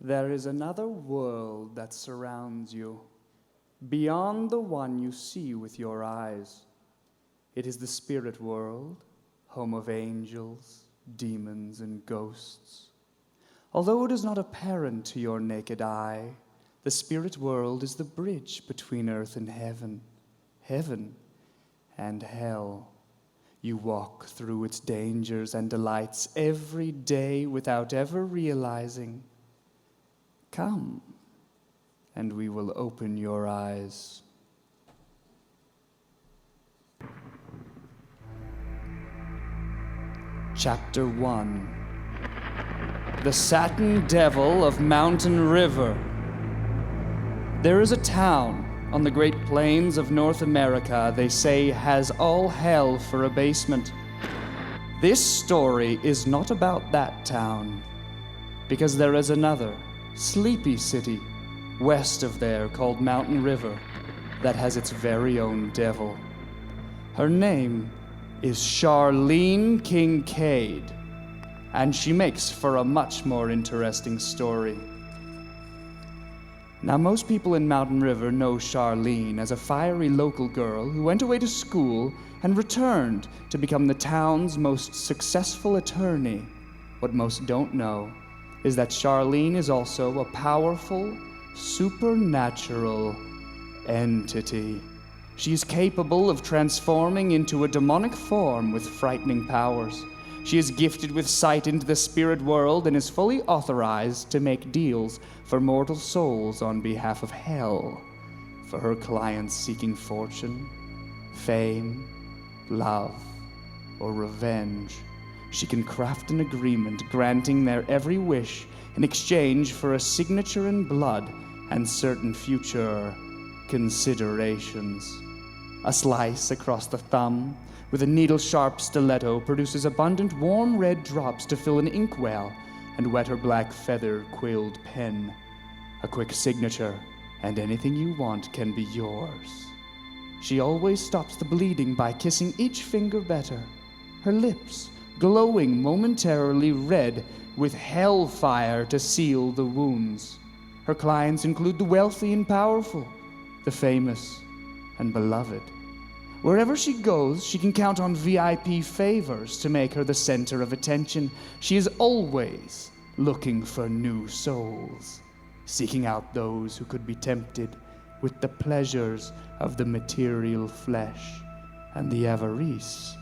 There is another world that surrounds you, beyond the one you see with your eyes. It is the spirit world, home of angels, demons, and ghosts. Although it is not apparent to your naked eye, the spirit world is the bridge between earth and heaven, heaven and hell. You walk through its dangers and delights every day without ever realizing. Come, and we will open your eyes. Chapter 1. The Satin Devil of Mountain River. There is a town on the Great Plains of North America they say has all hell for a basement. This story is not about that town, because there is another, sleepy city west of there called Mountain River that has its very own devil. Her name is Charlene Kincaid, and she makes for a much more interesting story. Now, most people in Mountain River know Charlene as a fiery local girl who went away to school and returned to become the town's most successful attorney. What most don't know is that Charlene is also a powerful, supernatural entity. She is capable of transforming into a demonic form with frightening powers. She is gifted with sight into the spirit world and is fully authorized to make deals for mortal souls on behalf of hell, for her clients seeking fortune, fame, love, or revenge. She can craft an agreement granting their every wish in exchange for a signature in blood and certain future considerations. A slice across the thumb with a needle-sharp stiletto produces abundant warm red drops to fill an inkwell and wet her black feather-quilled pen. A quick signature, and anything you want can be yours. She always stops the bleeding by kissing each finger better, her lips glowing momentarily red with hellfire to seal the wounds. Her clients include the wealthy and powerful, the famous and beloved. Wherever she goes, she can count on VIP favors to make her the center of attention. She is always looking for new souls, seeking out those who could be tempted with the pleasures of the material flesh and the avarice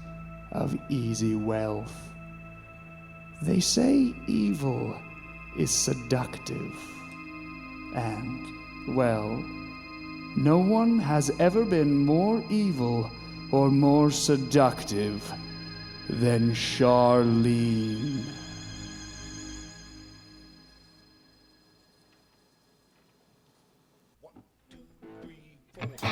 of easy wealth. They say evil is seductive, and, well, no one has ever been more evil or more seductive than Charlene. One, two, three, four.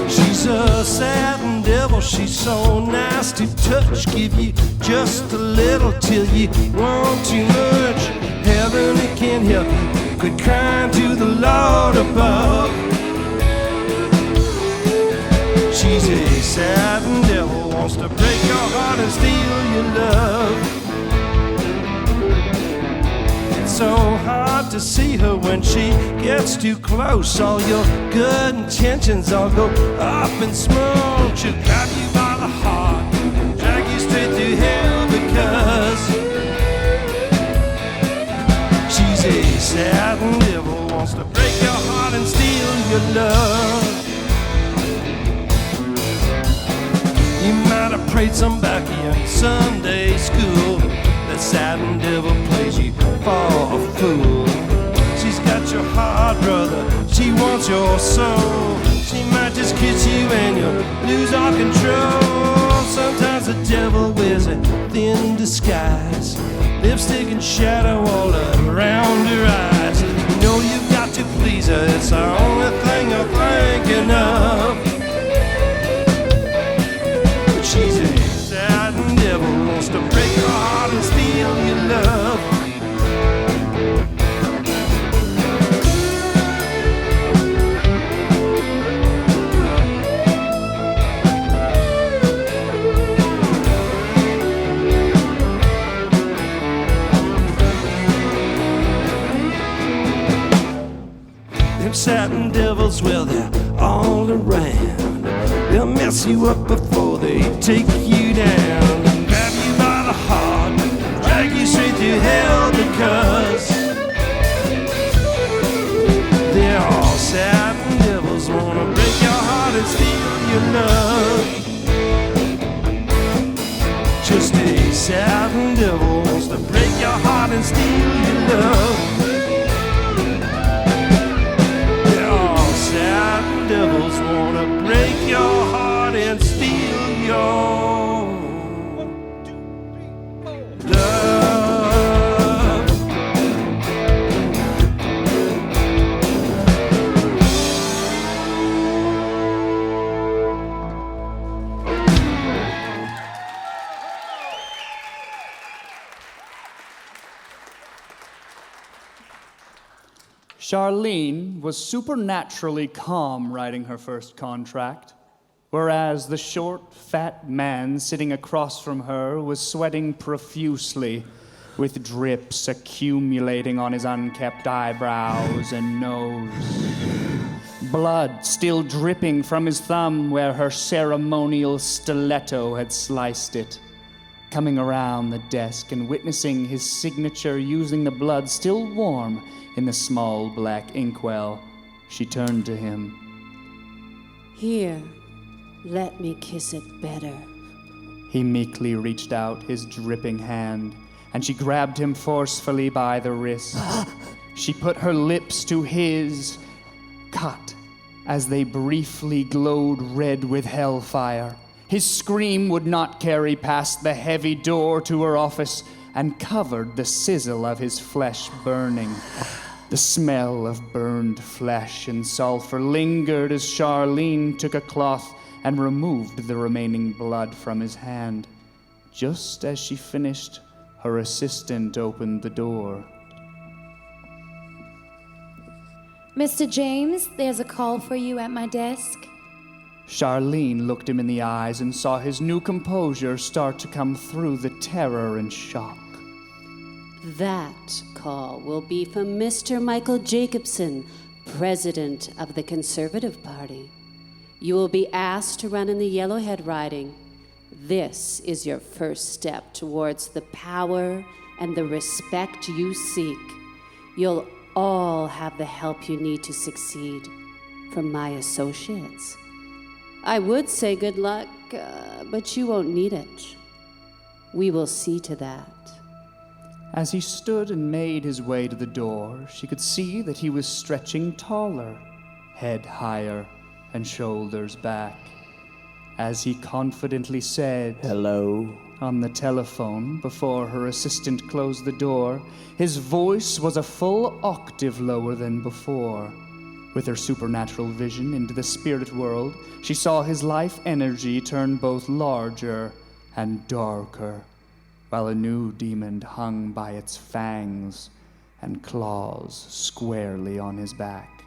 She's a satin devil, she's so nasty touch. Give you just a little till you want too much. Heaven, it can't help you, quit crying to the Lord above. She's a satin devil, wants to break your heart and steal your love. It's so hard to see her when she gets too close. All your good intentions all go up in smoke. She'll grab you by the heart, drag you straight to hell because she's a satin devil, wants to break your heart and steal your love. You might have prayed some back in Sunday school. That satin devil plays you for a fool. She's got your heart, brother, she wants your soul. She might just kiss you and you'll lose all control. Sometimes the devil wears a thin disguise, lipstick and shadow all around her eyes. You know you've got to please her, it's the only thing you're thinking of. But she's a satin devil, wants to break your heart and steal your love. them satin devils, well, they're all around. They'll mess you up before they take you down. And grab you by the heart, drag you straight to hell, because they're all satin devils, wanna break your heart and steal your love. Just a satin devil wants to break your heart and steal your love. They're all satin devils wanna break your heart and steal your love. Charlene was supernaturally calm writing her first contract, whereas the short, fat man sitting across from her was sweating profusely, with drips accumulating on his unkept eyebrows and nose. Blood still dripping from his thumb where her ceremonial stiletto had sliced it. Coming around the desk and witnessing his signature using the blood still warm in the small black inkwell, she turned to him. Here, let me kiss it better. He meekly reached out his dripping hand, and she grabbed him forcefully by the wrist. She put her lips to his, cut as they briefly glowed red with hellfire. His scream would not carry past the heavy door to her office and covered the sizzle of his flesh burning. The smell of burned flesh and sulfur lingered as Charlene took a cloth and removed the remaining blood from his hand. Just as she finished, her assistant opened the door. Mr. James, there's a call for you at my desk. Charlene looked him in the eyes and saw his new composure start to come through the terror and shock. That call will be from Mr. Michael Jacobson, President of the Conservative Party. You will be asked to run in the Yellowhead riding. This is your first step towards the power and the respect you seek. You'll all have the help you need to succeed from my associates. I would say good luck, but you won't need it. We will see to that. As he stood and made his way to the door, she could see that he was stretching taller, head higher and shoulders back. As he confidently said, "Hello," on the telephone before her assistant closed the door, his voice was a full octave lower than before. With her supernatural vision into the spirit world, she saw his life energy turn both larger and darker, while a new demon hung by its fangs and claws squarely on his back.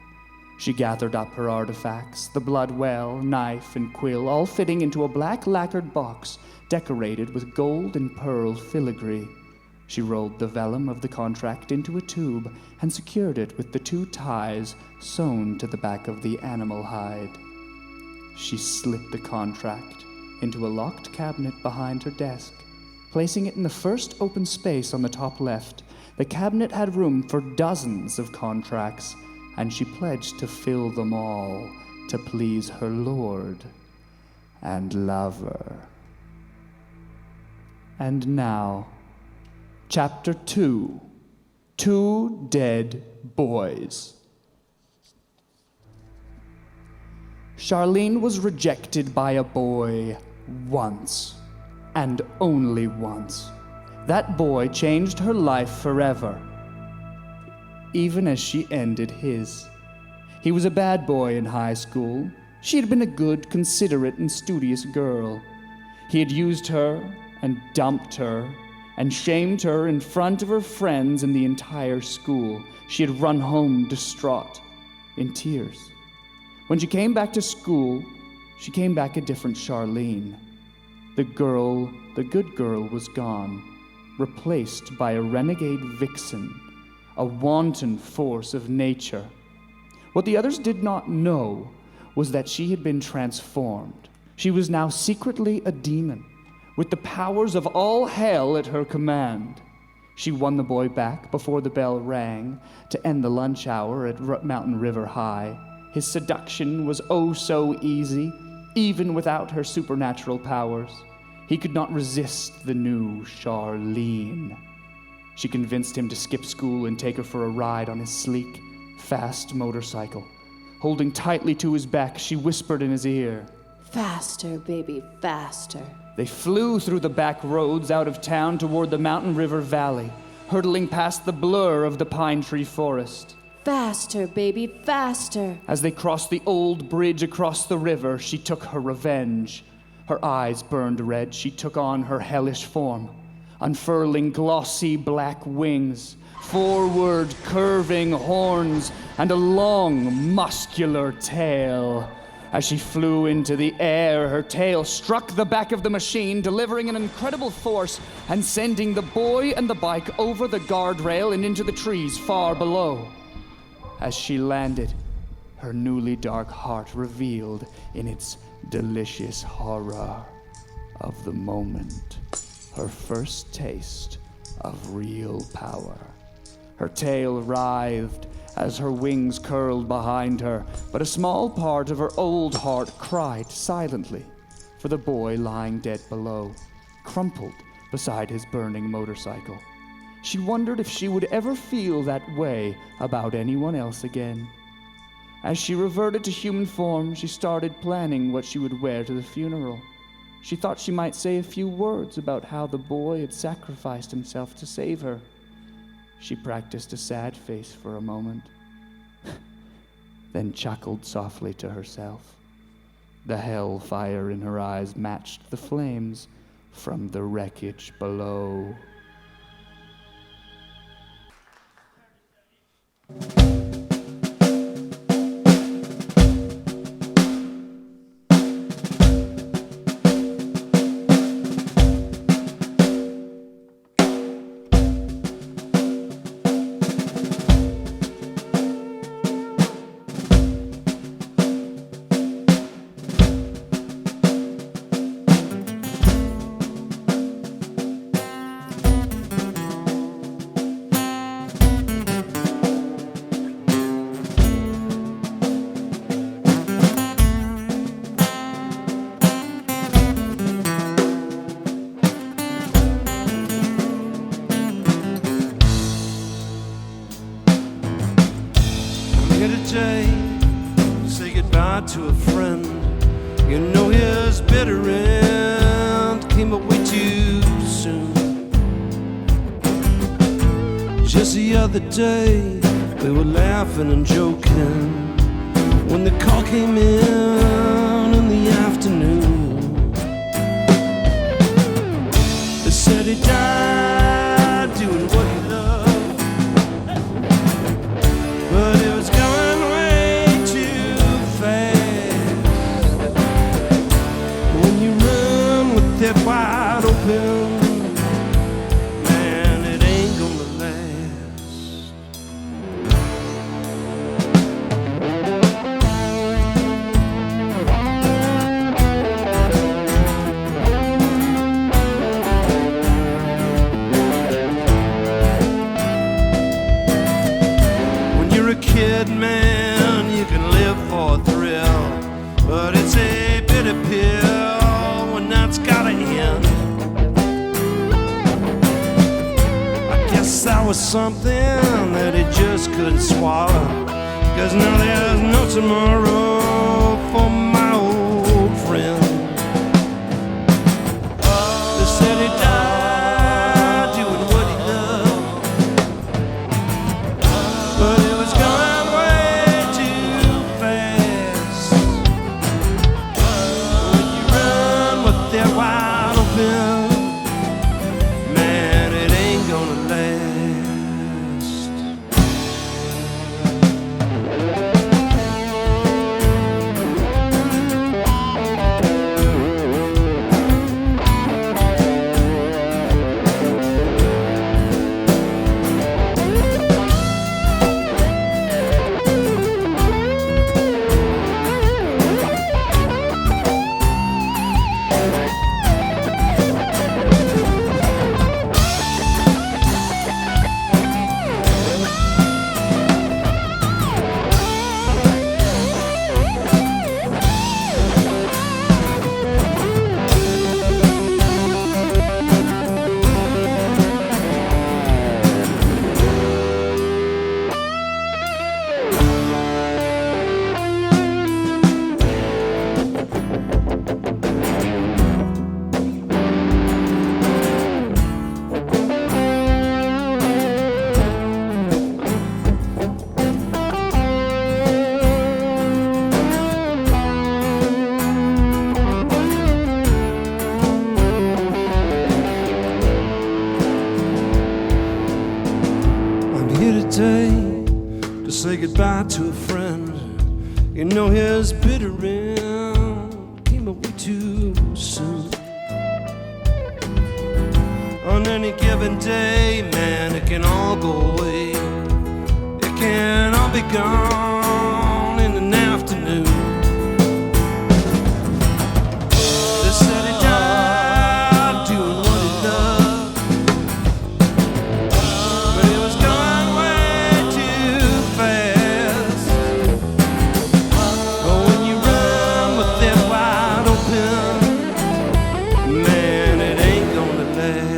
She gathered up her artifacts, the blood well, knife, and quill, all fitting into a black lacquered box decorated with gold and pearl filigree. She rolled the vellum of the contract into a tube and secured it with the 2 ties sewn to the back of the animal hide. She slipped the contract into a locked cabinet behind her desk. Placing it in the first open space on the top left, the cabinet had room for dozens of contracts, and she pledged to fill them all to please her lord and lover. And now, Chapter 2, 2 Dead Boys. Charlene was rejected by a boy once, and only once. That boy changed her life forever, even as she ended his. He was a bad boy in high school. She had been a good, considerate, and studious girl. He had used her and dumped her and shamed her in front of her friends and the entire school. She had run home distraught, in tears. When she came back to school, she came back a different Charlene. The good girl was gone, replaced by a renegade vixen, a wanton force of nature. What the others did not know was that she had been transformed. She was now secretly a demon, with the powers of all hell at her command. She won the boy back before the bell rang to end the lunch hour at Mountain River High. His seduction was oh so easy, even without her supernatural powers. He could not resist the new Charlene. She convinced him to skip school and take her for a ride on his sleek, fast motorcycle. Holding tightly to his back, she whispered in his ear, Faster, baby, faster. They flew through the back roads out of town toward the Mountain River Valley, hurtling past the blur of the pine tree forest. Faster, baby, faster. As they crossed the old bridge across the river, she took her revenge. Her eyes burned red, she took on her hellish form, unfurling glossy black wings, forward curving horns, and a long, muscular tail. As she flew into the air, her tail struck the back of the machine, delivering an incredible force and sending the boy and the bike over the guardrail and into the trees far below. As she landed, her newly dark heart revealed in its delicious horror of the moment, her first taste of real power. Her tail writhed as her wings curled behind her, but a small part of her old heart cried silently for the boy lying dead below, crumpled beside his burning motorcycle. She wondered if she would ever feel that way about anyone else again. As she reverted to human form, she started planning what she would wear to the funeral. She thought she might say a few words about how the boy had sacrificed himself to save her. She practiced a sad face for a moment, then chuckled softly to herself. The hell fire in her eyes matched the flames from the wreckage below. Say goodbye to a friend. You know his bitter end came away too soon. Just the other day we were laughing and joking when the call came in the afternoon. They said he died doing what he loved, but it was going way too fast. When you run with that wide open, man, it ain't gonna last. When you're a kid, man, you can live for a thrill, but it's a bitter pill when that's gotta end. I guess that was something that he just couldn't swallow, 'cause now there's no tomorrow for my old friend. They said he died doing what he loved, but it was going way too fast. When you run with that wide open, man, it ain't gonna last. say goodbye to a friend. You know his bitter end came away too soon. On any given day, man, it can all go away. It can all be gone in an afternoon. They said he died doing what he loved, but he was gone way too fast. But when you run with it wide open, man, it ain't gonna last.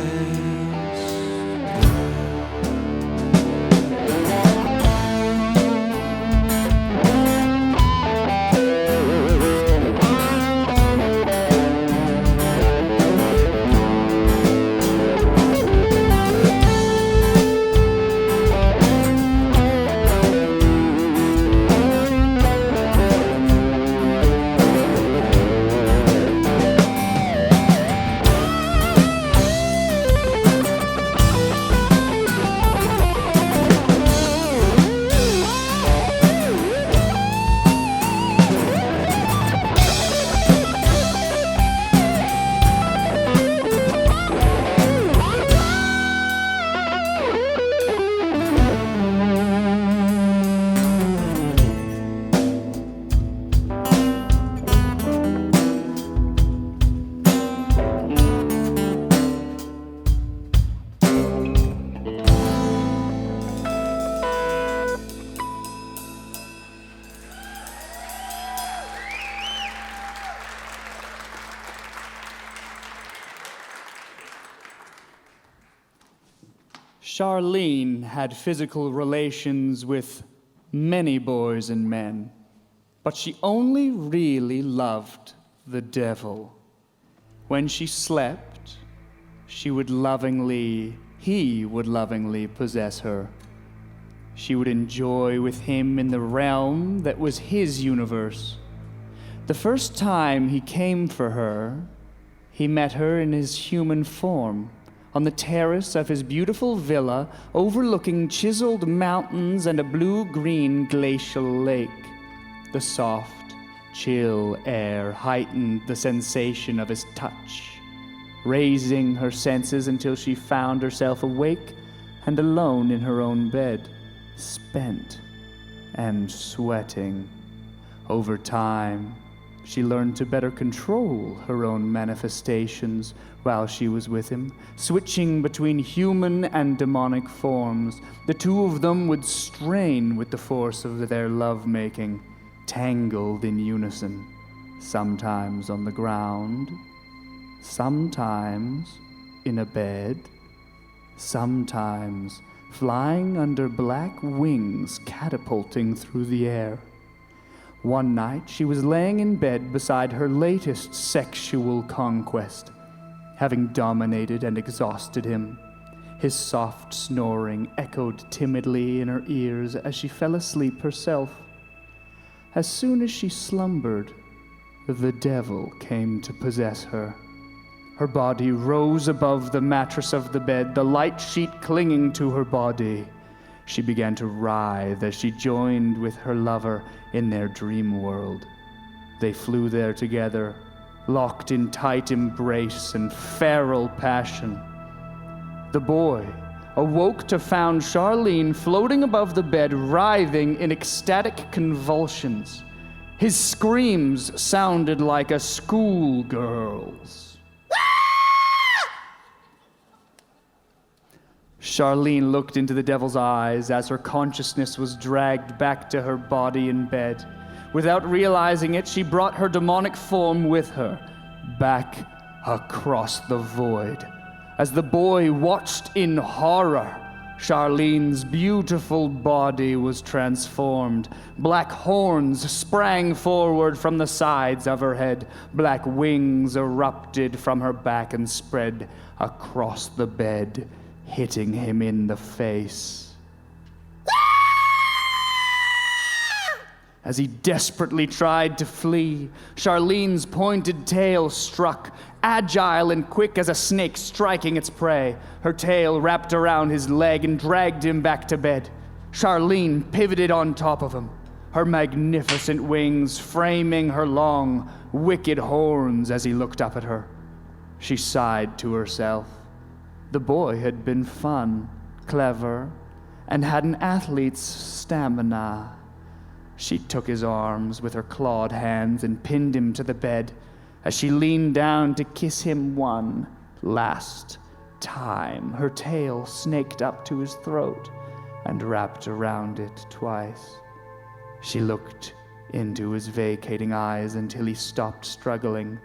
Charlene had physical relations with many boys and men, but she only really loved the devil. When she slept, he would lovingly possess her. She would enjoy with him in the realm that was his universe. The first time he came for her, he met her in his human form, on the terrace of his beautiful villa overlooking chiseled mountains and a blue-green glacial lake. The soft, chill air heightened the sensation of his touch, raising her senses until she found herself awake and alone in her own bed, spent and sweating. Over time, she learned to better control her own manifestations while she was with him, switching between human and demonic forms. The two of them would strain with the force of their lovemaking, tangled in unison, sometimes on the ground, sometimes in a bed, sometimes flying under black wings catapulting through the air. One night, she was laying in bed beside her latest sexual conquest, having dominated and exhausted him. His soft snoring echoed timidly in her ears as she fell asleep herself. As soon as she slumbered, the devil came to possess her. Her body rose above the mattress of the bed, the light sheet clinging to her body. She began to writhe as she joined with her lover in their dream world. They flew there together, locked in tight embrace and feral passion. The boy awoke to find Charlene floating above the bed, writhing in ecstatic convulsions. His screams sounded like a schoolgirl's. Charlene looked into the devil's eyes as her consciousness was dragged back to her body in bed. Without realizing it, she brought her demonic form with her, back across the void. As the boy watched in horror, Charlene's beautiful body was transformed. Black horns sprang forward from the sides of her head. Black wings erupted from her back and spread across the bed, hitting him in the face. As he desperately tried to flee, Charlene's pointed tail struck, agile and quick as a snake striking its prey. Her tail wrapped around his leg and dragged him back to bed. Charlene pivoted on top of him, her magnificent wings framing her long, wicked horns as he looked up at her. She sighed to herself. The boy had been fun, clever, and had an athlete's stamina. She took his arms with her clawed hands and pinned him to the bed as she leaned down to kiss him one last time. Her tail snaked up to his throat and wrapped around it twice. She looked into his vacating eyes until he stopped struggling.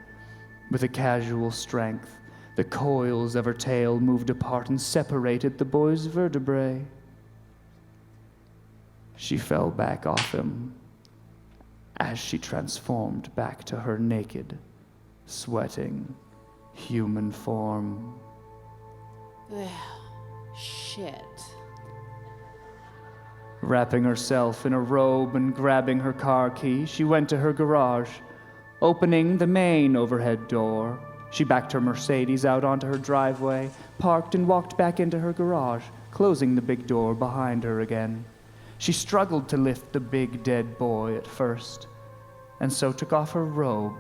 With a casual strength, the coils of her tail moved apart and separated the boy's vertebrae. She fell back off him as she transformed back to her naked, sweating human form. Well, shit. Wrapping herself in a robe and grabbing her car key, she went to her garage. Opening the main overhead door, she backed her Mercedes out onto her driveway, parked and walked back into her garage, closing the big door behind her again. She struggled to lift the big dead boy at first, and so took off her robe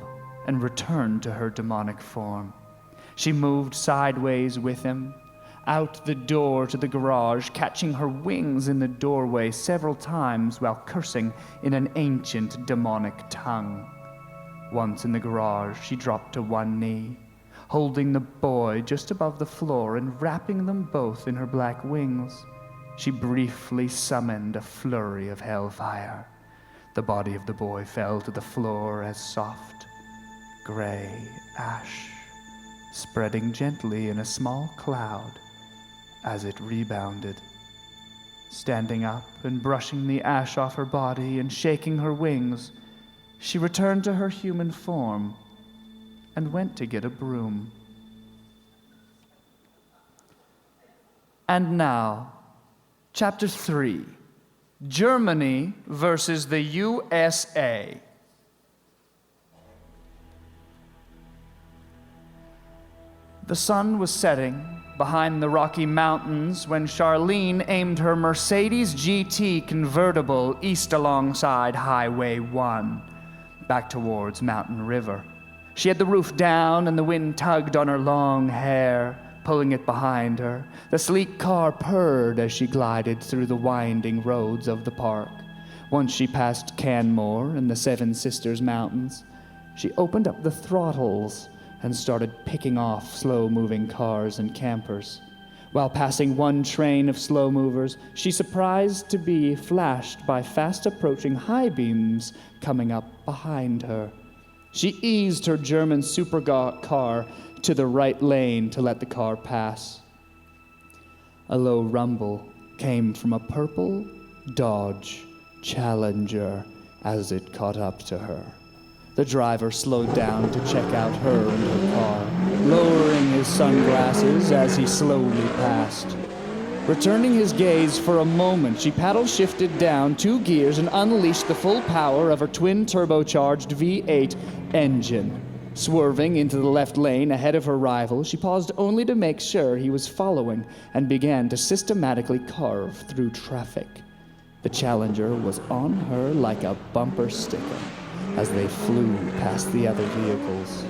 and returned to her demonic form. She moved sideways with him, out the door to the garage, catching her wings in the doorway several times while cursing in an ancient demonic tongue. Once in the garage, she dropped to one knee, holding the boy just above the floor and wrapping them both in her black wings. She briefly summoned a flurry of hellfire. The body of the boy fell to the floor as soft, gray ash, spreading gently in a small cloud as it rebounded. Standing up and brushing the ash off her body and shaking her wings, she returned to her human form and went to get a broom. And now, Chapter 3, Germany versus the USA. The sun was setting behind the Rocky Mountains when Charlene aimed her Mercedes GT convertible east alongside Highway 1, back towards Mountain River. She had the roof down and the wind tugged on her long hair, pulling it behind her. The sleek car purred as she glided through the winding roads of the park. Once she passed Canmore and the Seven Sisters Mountains, she opened up the throttles and started picking off slow-moving cars and campers. While passing one train of slow movers, she surprised to be flashed by fast-approaching high beams coming up behind her. She eased her German supercar to the right lane to let the car pass. A low rumble came from a purple Dodge Challenger as it caught up to her. The driver slowed down to check out her and her car, lowering his sunglasses as he slowly passed. Returning his gaze for a moment, she paddle shifted down 2 gears and unleashed the full power of her twin turbocharged V8 engine. Swerving into the left lane ahead of her rival, she paused only to make sure he was following and began to systematically carve through traffic. The Challenger was on her like a bumper sticker as they flew past the other vehicles.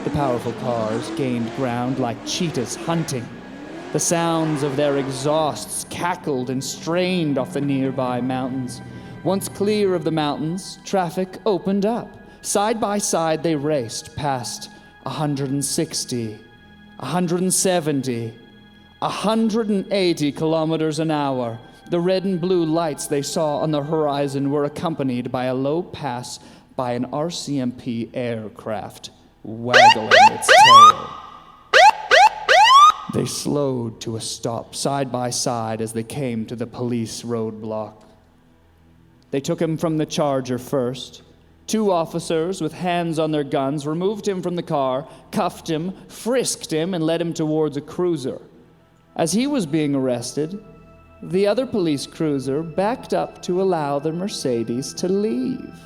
The powerful cars gained ground like cheetahs hunting. The sounds of their exhausts cackled and strained off the nearby mountains. Once clear of the mountains, traffic opened up. Side by side, they raced past 160, 170, 180 kilometers an hour. The red and blue lights they saw on the horizon were accompanied by a low pass by an RCMP aircraft waggling its tail. They slowed to a stop side by side as they came to the police roadblock. They took him from the Charger first. 2 officers with hands on their guns removed him from the car, cuffed him, frisked him, and led him towards a cruiser. As he was being arrested, the other police cruiser backed up to allow the Mercedes to leave.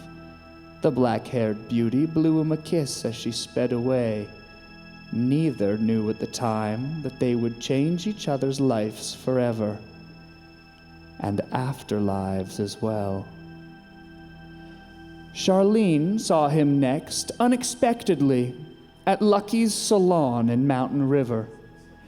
The black-haired beauty blew him a kiss as she sped away. Neither knew at the time that they would change each other's lives forever. and afterlives as well. Charlene saw him next, unexpectedly, at Lucky's salon in Mountain River.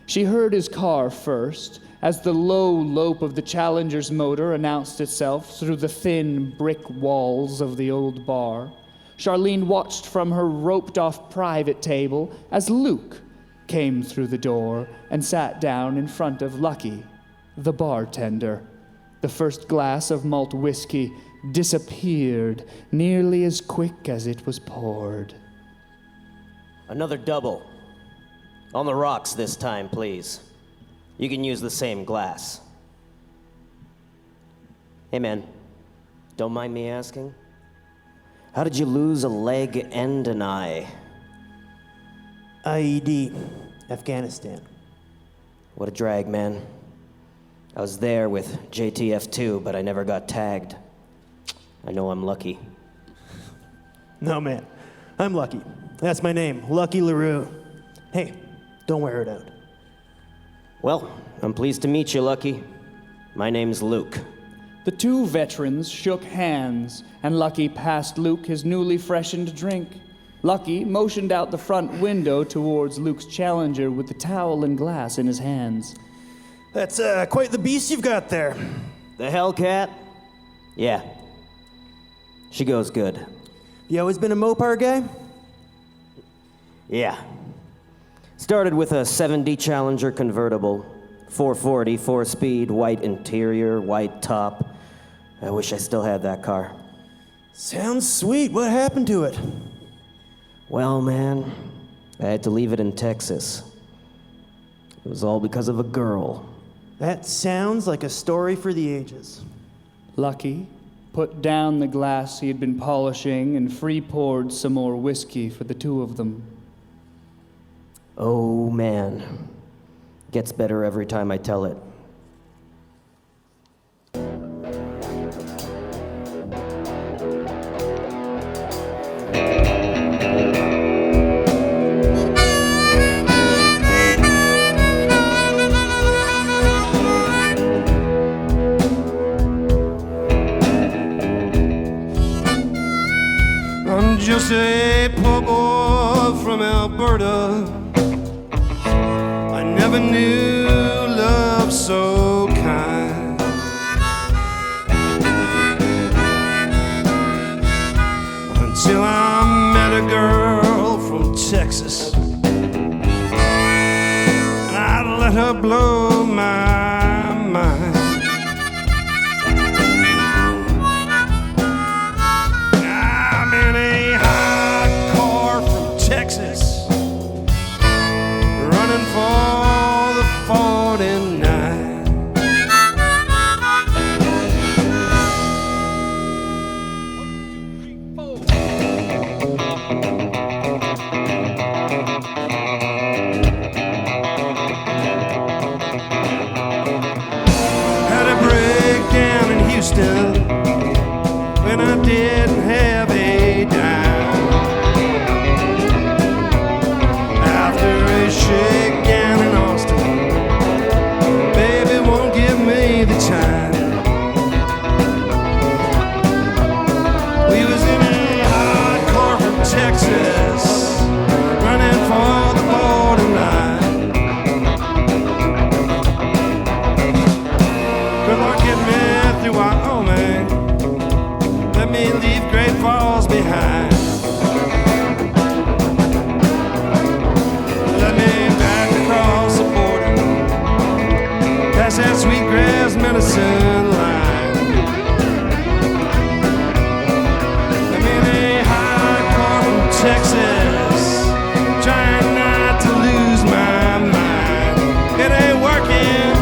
She heard his car first, as the low lope of the Challenger's motor announced itself through the thin brick walls of the old bar. Charlene watched from her roped-off private table as Luke came through the door and sat down in front of Lucky, the bartender. The first glass of malt whiskey disappeared nearly as quick as it was poured. Another double. On the rocks this time, please. You can use the same glass. Hey, man. Don't mind me asking? How did you lose a leg and an eye? IED, Afghanistan. What a drag, man. I was there with JTF2, but I never got tagged. I know I'm lucky. No, man. I'm Lucky. That's my name, Lucky LaRue. Hey, don't wear it out. Well, I'm pleased to meet you, Lucky. My name's Luke. The two veterans shook hands, and Lucky passed Luke his newly freshened drink. Lucky motioned out the front window towards Luke's Challenger with the towel and glass in his hands. That's quite the beast you've got there. The Hellcat? Yeah. She goes good. You always been a Mopar guy? Yeah. Started with a 70 Challenger convertible. 440, 4-speed, white interior, white top. I wish I still had that car. Sounds sweet. What happened to it? Well, man, I had to leave it in Texas. It was all because of a girl. That sounds like a story for the ages. Lucky put down the glass he had been polishing and free-poured some more whiskey for the two of them. Oh, man. Gets better every time I tell it. I'm just a poor boy from Alberta. I never knew love so kind. Until I met a girl from Texas, and I let her blow my mind. I'm in a hot car from Texas, running for the 49. Had a breakdown in Houston when I didn't have a dime. After a shakedown in Austin, baby won't give me the time. We was in a hot car from Texas, running for the borderline. Good Lord, get me through Wyoming. Let me leave Great Falls behind. Let me back across the border, past that sweet grass medicine line. I'm in a hot car from Texas, trying not to lose my mind. It ain't working.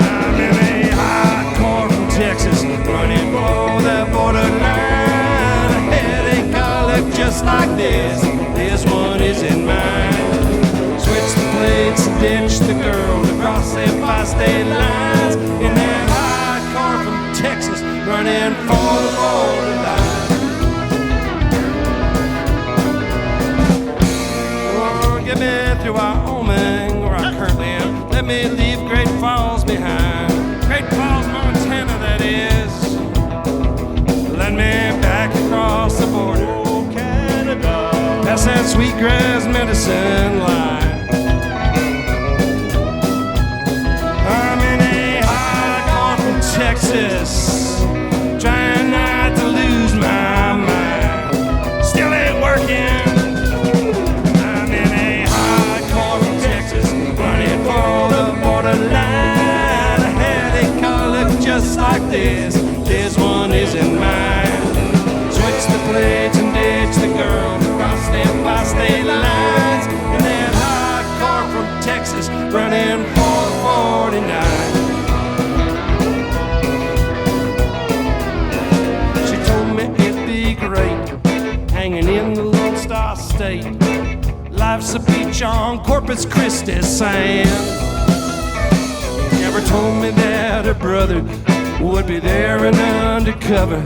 I'm in a hot car from Texas, running for that borderline. A headache I look just like this. This one isn't mine. Switch the plates, ditch the girl across them 5-state lines. In that hot car from Texas, running for the borderline. Oh, get me through Wyoming, where I currently am. Let me leave Great Falls behind. Great Falls. across that sweetgrass medicine line. I'm in a high car from Texas, trying not to lose my mind. Still ain't working. I'm in a high car from Texas, running for the borderline. I had a car look just like this. This one isn't mine. Switch the plates and ditch the girl across them bi-state lines. In that high car from Texas, running for the 49. She told me it'd be great hanging in the Lone Star State. Life's a beach on Corpus Christi sand. Never told me that her brother would be there and undercover,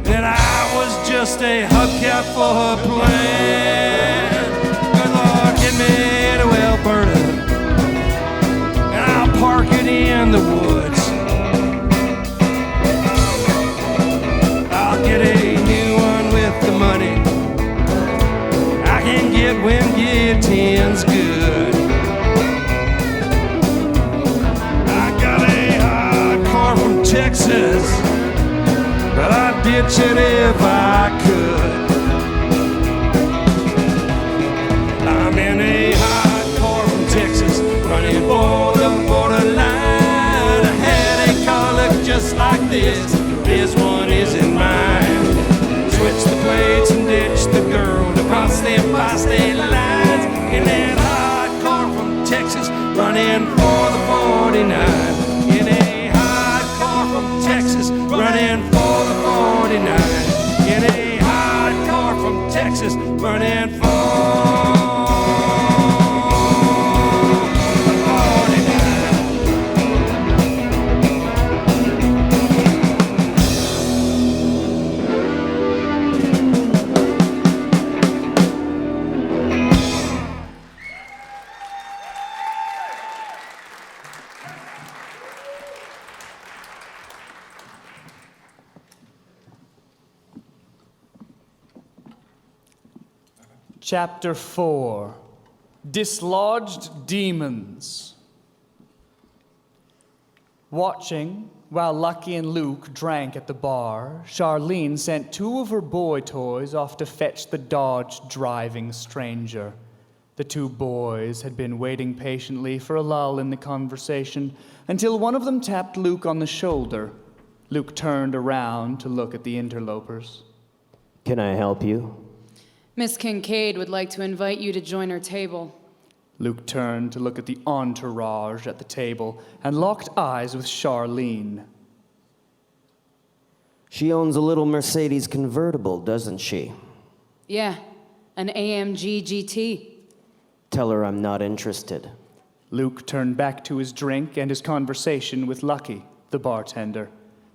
that I was just a hubcap for her plan. Good Lord, get me to Alberta, and I'll park it in the woods. I'll get a new one with the money I can get when guillotine's good. I got a hot car from Texas, but I'd ditch it if I could. I'm in a hot car from Texas, running for the borderline. I had a car look just like this. This one isn't mine. Switch the plates and ditch the girl to cross them bi-state lines. In that hot car from Texas, running for the 49. In a hot car from Texas, running for the 49. In a hot car from Texas, running for the 49. Chapter 4, Dislodged Demons. Watching while Lucky and Luke drank at the bar, Charlene sent two of her boy toys off to fetch the Dodge driving stranger. The two boys had been waiting patiently for a lull in the conversation until one of them tapped Luke on the shoulder. Luke turned around to look at the interlopers. Can I help you? Miss Kincaid would like to invite you to join her table. Luke turned to look at the entourage at the table and locked eyes with Charlene. She owns a little Mercedes convertible, doesn't she? Yeah, an AMG GT. Tell her I'm not interested. Luke turned back to his drink and his conversation with Lucky, the bartender.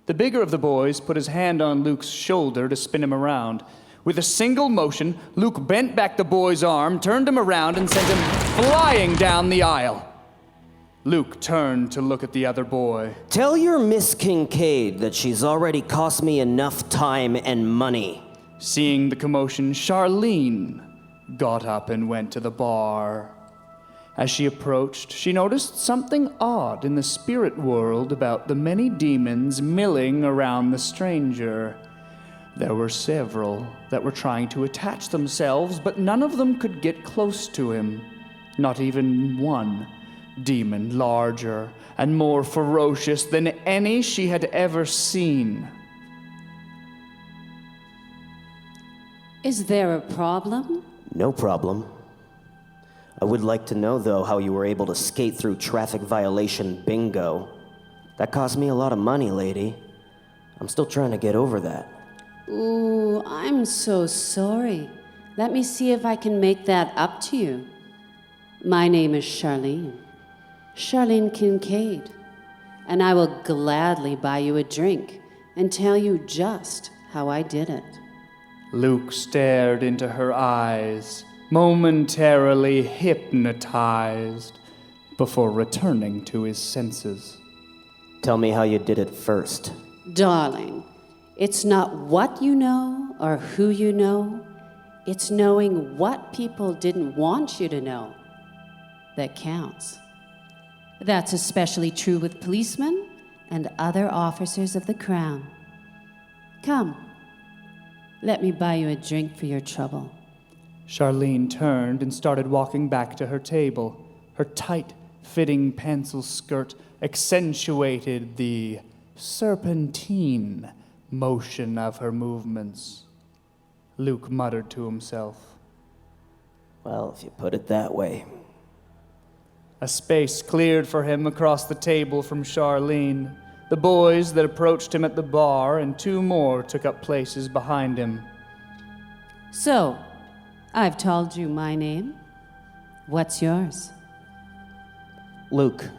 The bigger of the boys put his hand on Luke's shoulder to spin him around. With a single motion, Luke bent back the boy's arm, turned him around, and sent him flying down the aisle. Luke turned to look at the other boy. Tell your Miss Kincaid that she's already cost me enough time and money. Seeing the commotion, Charlene got up and went to the bar. As she approached, she noticed something odd in the spirit world about the many demons milling around the stranger. There were several that were trying to attach themselves, but none of them could get close to him. Not even one demon larger and more ferocious than any she had ever seen. Is there a problem? No problem. I would like to know, though, how you were able to skate through traffic violation bingo. That cost me a lot of money, lady. I'm still trying to get over that. Ooh, I'm so sorry. Let me see if I can make that up to you. My name is Charlene. Charlene Kincaid. And I will gladly buy you a drink and tell you just how I did it. Luke stared into her eyes, momentarily hypnotized, before returning to his senses. Tell me how you did it first. Darling, it's not what you know or who you know. It's knowing what people didn't want you to know that counts. That's especially true with policemen and other officers of the crown. Come, let me buy you a drink for your trouble. Charlene turned and started walking back to her table. Her tight-fitting pencil skirt accentuated the serpentine motion of her movements. Luke muttered to himself. Well, if you put it that way. A space cleared for him across the table from Charlene. The boys that approached him at the bar and 2 more took up places behind him. So, I've told you my name. What's yours? Luke.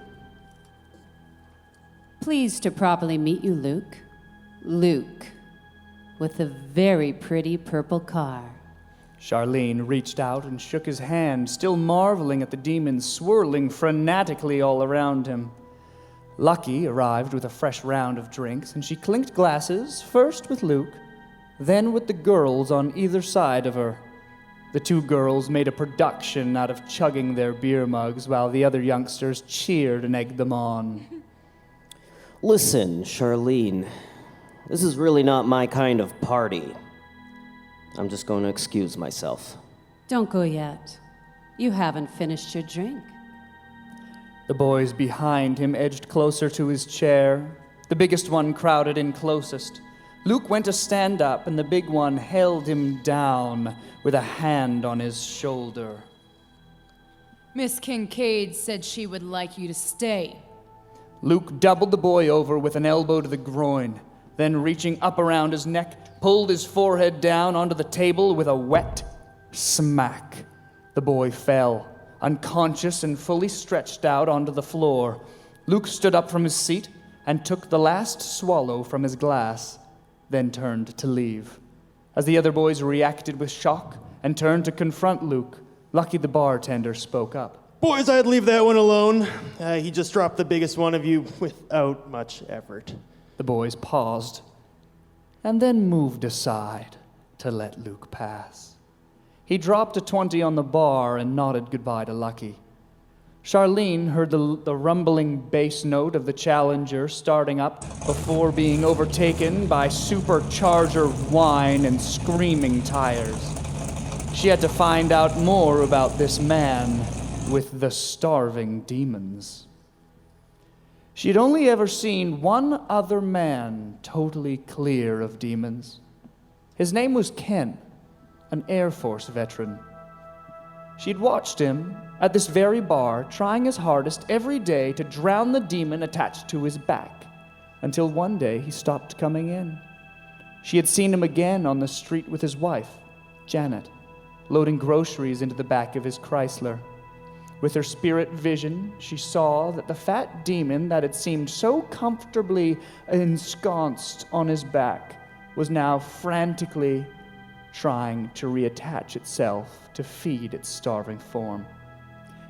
Pleased to properly meet you, Luke. Luke, with a very pretty purple car. Charlene reached out and shook his hand, still marveling at the demons swirling frenetically all around him. Lucky arrived with a fresh round of drinks, and she clinked glasses, first with Luke, then with the girls on either side of her. The 2 girls made a production out of chugging their beer mugs, while the other youngsters cheered and egged them on. Listen, Charlene, this is really not my kind of party. I'm just going to excuse myself. Don't go yet. You haven't finished your drink. The boys behind him edged closer to his chair. The biggest one crowded in closest. Luke went to stand up, and the big one held him down with a hand on his shoulder. Miss Kincaid said she would like you to stay. Luke doubled the boy over with an elbow to the groin, then reaching up around his neck, pulled his forehead down onto the table with a wet smack. The boy fell, unconscious and fully stretched out onto the floor. Luke stood up from his seat and took the last swallow from his glass, then turned to leave. As the other boys reacted with shock and turned to confront Luke, Lucky the bartender spoke up. Boys, I'd leave that one alone. He just dropped the biggest one of you without much effort. The boys paused and then moved aside to let Luke pass. He dropped a 20 on the bar and nodded goodbye to Lucky. Charlene heard the rumbling bass note of the Challenger starting up before being overtaken by supercharger whine and screaming tires. She had to find out more about this man with the starving demons. She had only ever seen one other man totally clear of demons. His name was Ken, an Air Force veteran. She'd watched him at this very bar, trying his hardest every day to drown the demon attached to his back, until one day he stopped coming in. She had seen him again on the street with his wife, Janet, loading groceries into the back of his Chrysler. With her spirit vision, she saw that the fat demon that had seemed so comfortably ensconced on his back was now frantically trying to reattach itself to feed its starving form.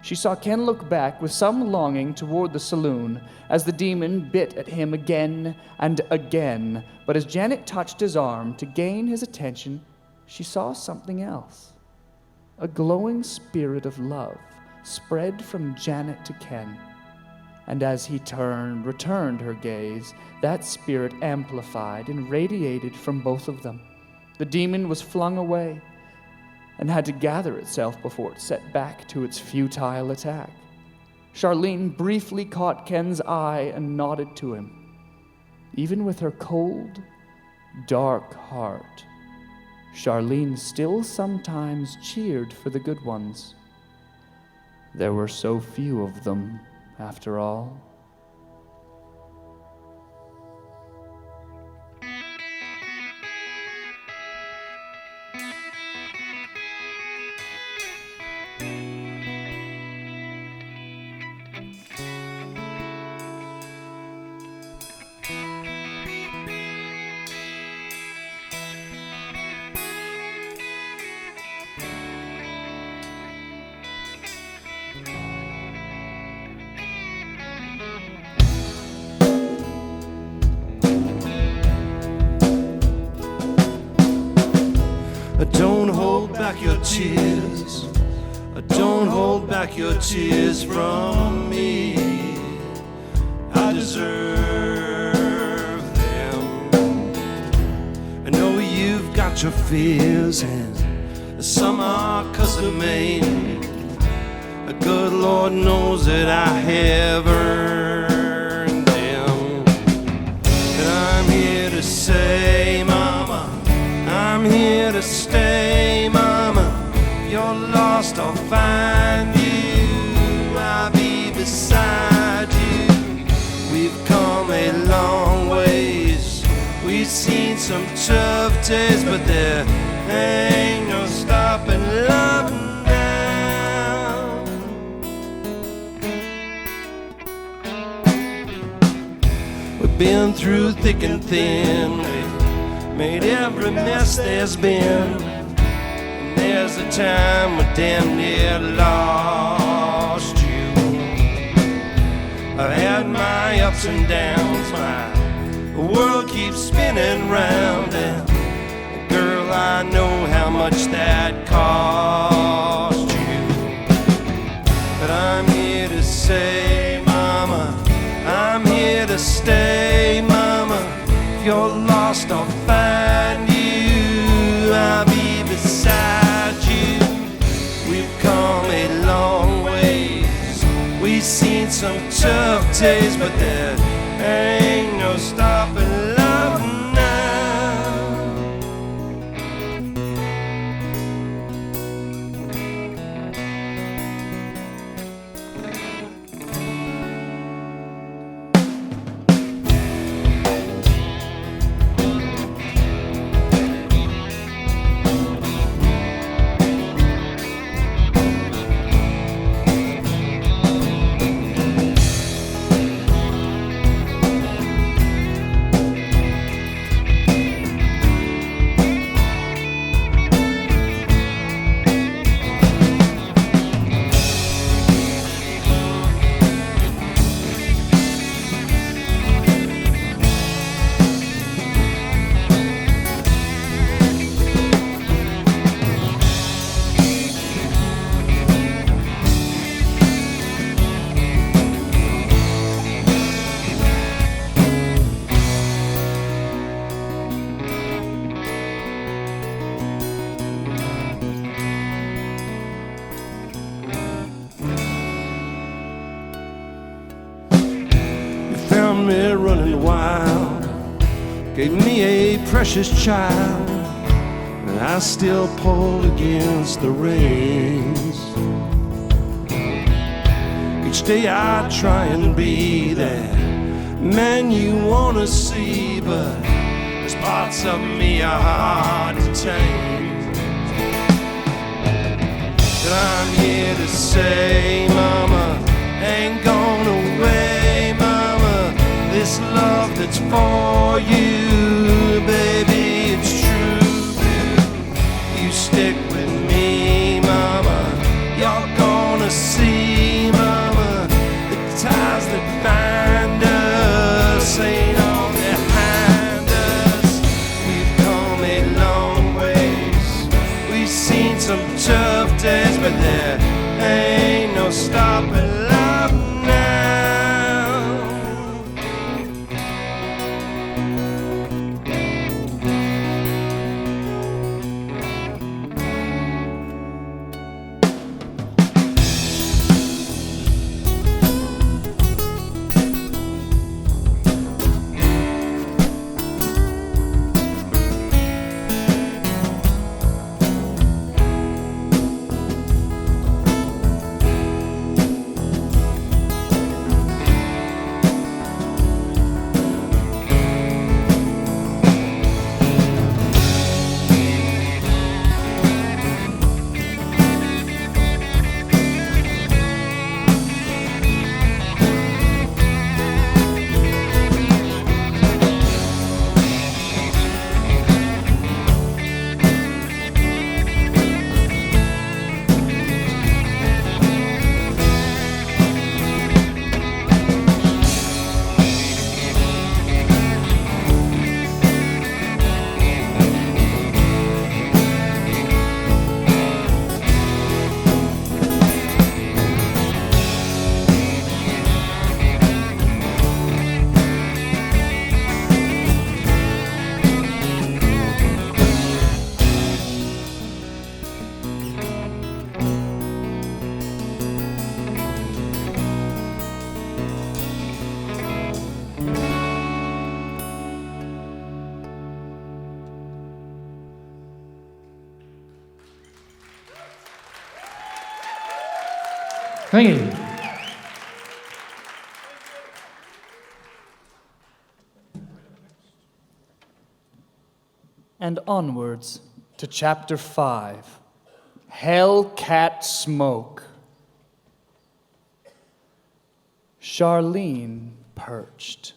She saw Ken look back with some longing toward the saloon as the demon bit at him again and again, but as Janet touched his arm to gain his attention, she saw something else. A glowing spirit of love spread from Janet to Ken, and as he returned her gaze, that spirit amplified and radiated from both of them. The demon was flung away and had to gather itself before it set back to its futile attack. Charlene briefly caught Ken's eye and nodded to him. Even with her cold, dark heart, Charlene still sometimes cheered for the good ones. There were so few of them, after all. Don't hold back your tears. Don't hold back your tears from me. I deserve them. I know you've got your fears, and some are custom made. The good Lord knows that I have earned them. And I'm here to say, Mama, I'm here to stay, Mama. If you're lost, I'll find you. I'll be beside you. We've come a long ways. We've seen some tough days, but there ain't no stopping love now. We've been through thick and thin. We've made every mess there's been. And there's a time we damn near lost you. I've had my ups and downs. My world keeps spinning round, and girl, I know how much that cost you. But I'm here to say, Mama, I'm here to stay, Mama. If you're lost, I'll find you. I'll be beside you. We've come a long ways. We've seen some tough days, but there ain't no stopping love now. Found me running wild, gave me a precious child, and I still pulled against the reins. Each day I try and be that man you wanna see, but there's parts of me are hard to tame. And I'm here to say, Mama, ain't gone away, Mama. This love that's for you, baby, it's true. You stick with me, Mama. You're gonna see, Mama, the ties that bind us ain't all behind us. We've come a long ways. We've seen some tough days, but there ain't no stopping love now. Thank you. And onwards to Chapter 5, Hellcat Smoke. Charlene perched,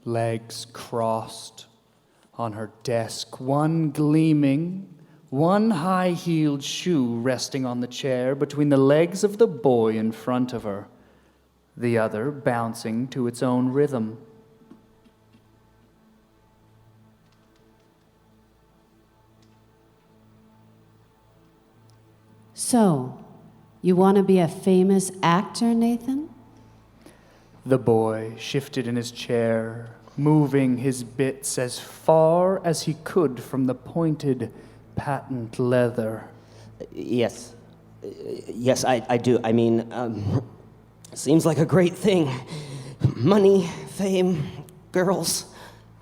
legs crossed, on her desk, one gleaming, one high-heeled shoe resting on the chair between the legs of the boy in front of her, the other bouncing to its own rhythm. So, you want to be a famous actor, Nathan? The boy shifted in his chair, moving his bits as far as he could from the pointed patent leather. Yes. Yes, I do. I mean, seems like a great thing. Money, fame, girls.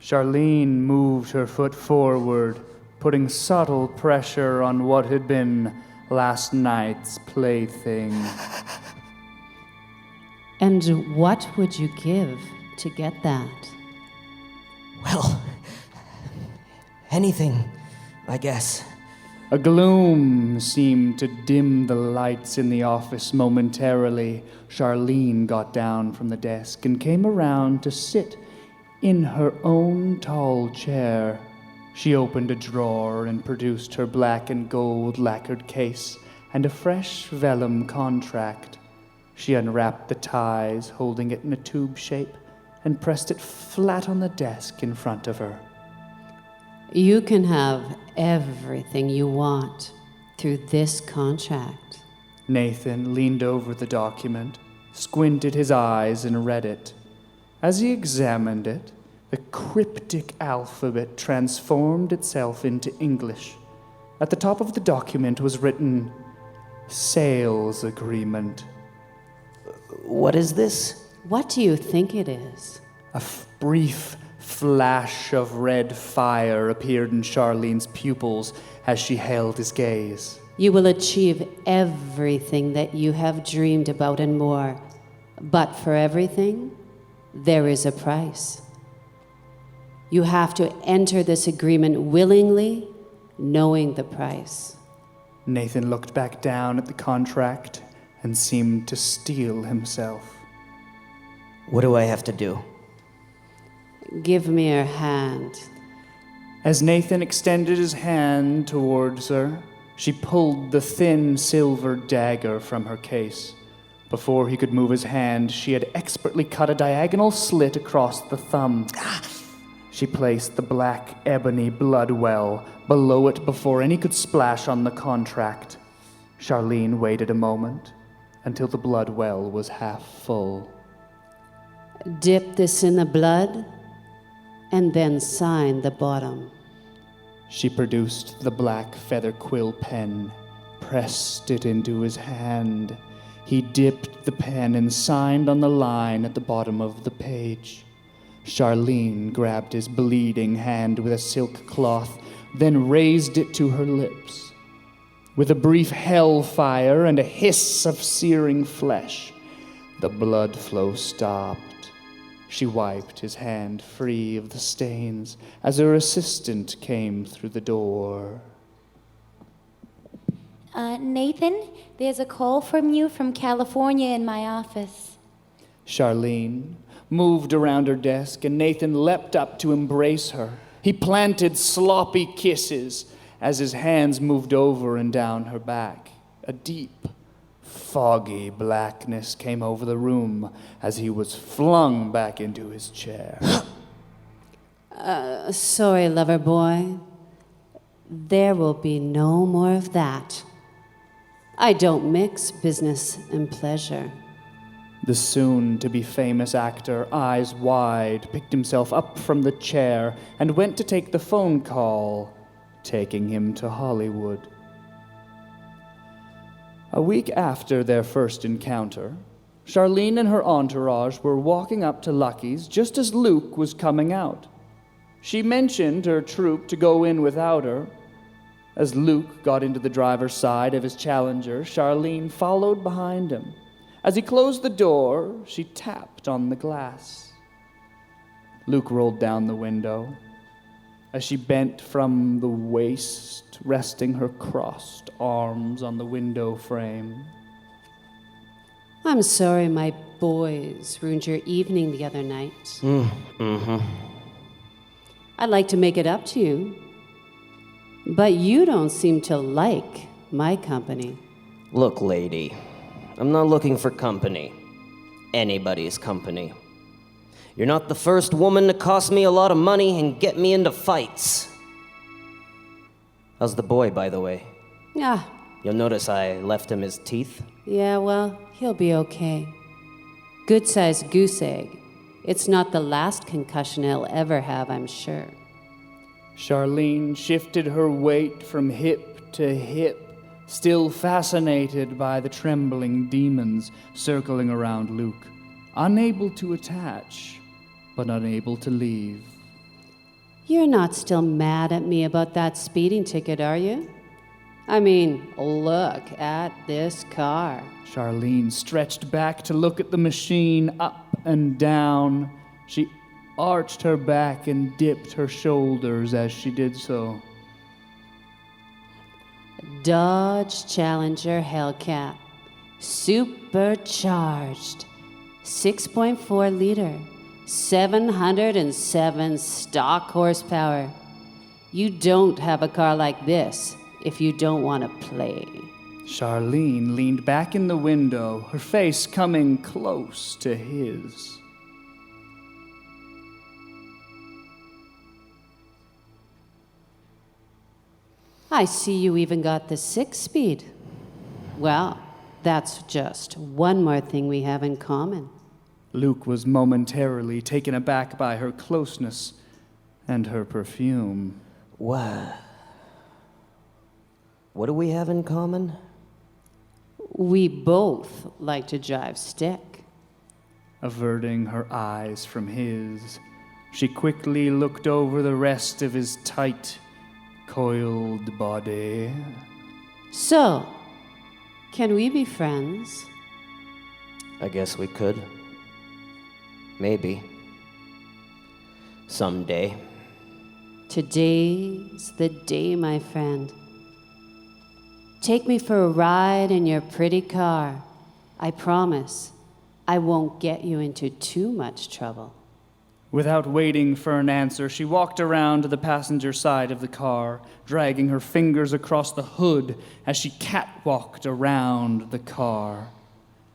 Charlene moved her foot forward, putting subtle pressure on what had been last night's plaything. And what would you give to get that? Well, anything, I guess. A gloom seemed to dim the lights in the office momentarily. Charlene got down from the desk and came around to sit in her own tall chair. She opened a drawer and produced her black and gold lacquered case and a fresh vellum contract. She unwrapped the ties, holding it in a tube shape, and pressed it flat on the desk in front of her. You can have everything you want through this contract. Nathan leaned over the document, squinted his eyes, and read it. As he examined it, the cryptic alphabet transformed itself into English. At the top of the document was written, "Sales Agreement." What is this? What do you think it is? A brief flash of red fire appeared in Charlene's pupils as she held his gaze. You will achieve everything that you have dreamed about and more. But for everything, there is a price. You have to enter this agreement willingly, knowing the price. Nathan looked back down at the contract and seemed to steel himself. What do I have to do? Give me your hand. As Nathan extended his hand towards her, she pulled the thin silver dagger from her case. Before he could move his hand, she had expertly cut a diagonal slit across the thumb. She placed the black ebony blood well below it before any could splash on the contract. Charlene waited a moment until the blood well was half full. Dip this in the blood, and then sign the bottom. She produced the black feather quill pen, pressed it into his hand. He dipped the pen and signed on the line at the bottom of the page. Charlene grabbed his bleeding hand with a silk cloth, then raised it to her lips. With a brief hellfire and a hiss of searing flesh, the blood flow stopped. She wiped his hand free of the stains as her assistant came through the door. Nathan, there's a call from you from California in my office. Charlene moved around her desk, and Nathan leapt up to embrace her. He planted sloppy kisses as his hands moved over and down her back. A deep, foggy blackness came over the room as he was flung back into his chair. Sorry, lover boy. There will be no more of that. I don't mix business and pleasure. The soon-to-be famous actor, eyes wide, picked himself up from the chair and went to take the phone call, taking him to Hollywood. A week after their first encounter, Charlene and her entourage were walking up to Lucky's just as Luke was coming out. She mentioned her troupe to go in without her. As Luke got into the driver's side of his Challenger, Charlene followed behind him. As he closed the door, she tapped on the glass. Luke rolled down the window. As she bent from the waist, resting her crossed arms on the window frame. I'm sorry my boys ruined your evening the other night. I'd like to make it up to you, but you don't seem to like my company. Look, lady, I'm not looking for company. Anybody's company. You're not the first woman to cost me a lot of money and get me into fights. How's the boy, by the way? Ah, You'll notice I left him his teeth. yeah, well, he'll be okay. Good-sized goose egg. It's not the last concussion he'll ever have, I'm sure. Charlene shifted her weight from hip to hip, still fascinated by the trembling demons circling around Luke, unable to attach, but unable to leave. You're not still mad at me about that speeding ticket, are you? I mean, look at this car. Charlene stretched back to look at the machine up and down. She arched her back and dipped her shoulders as she did so. Dodge Challenger Hellcat. Supercharged. 6.4 liter. 707 stock horsepower. You don't have a car like this if you don't want to play. Charlene leaned back in the window, her face coming close to his. I see you even got the 6-speed. Well, that's just one more thing we have in common. Luke was momentarily taken aback by her closeness and her perfume. What do we have in common? We both like to drive stick. Averting her eyes from his, she quickly looked over the rest of his tight, coiled body. So, can we be friends? I guess we could. Maybe. Someday. Today's the day, my friend. Take me for a ride in your pretty car. I promise I won't get you into too much trouble. Without waiting for an answer, she walked around to the passenger side of the car, dragging her fingers across the hood as she catwalked around the car.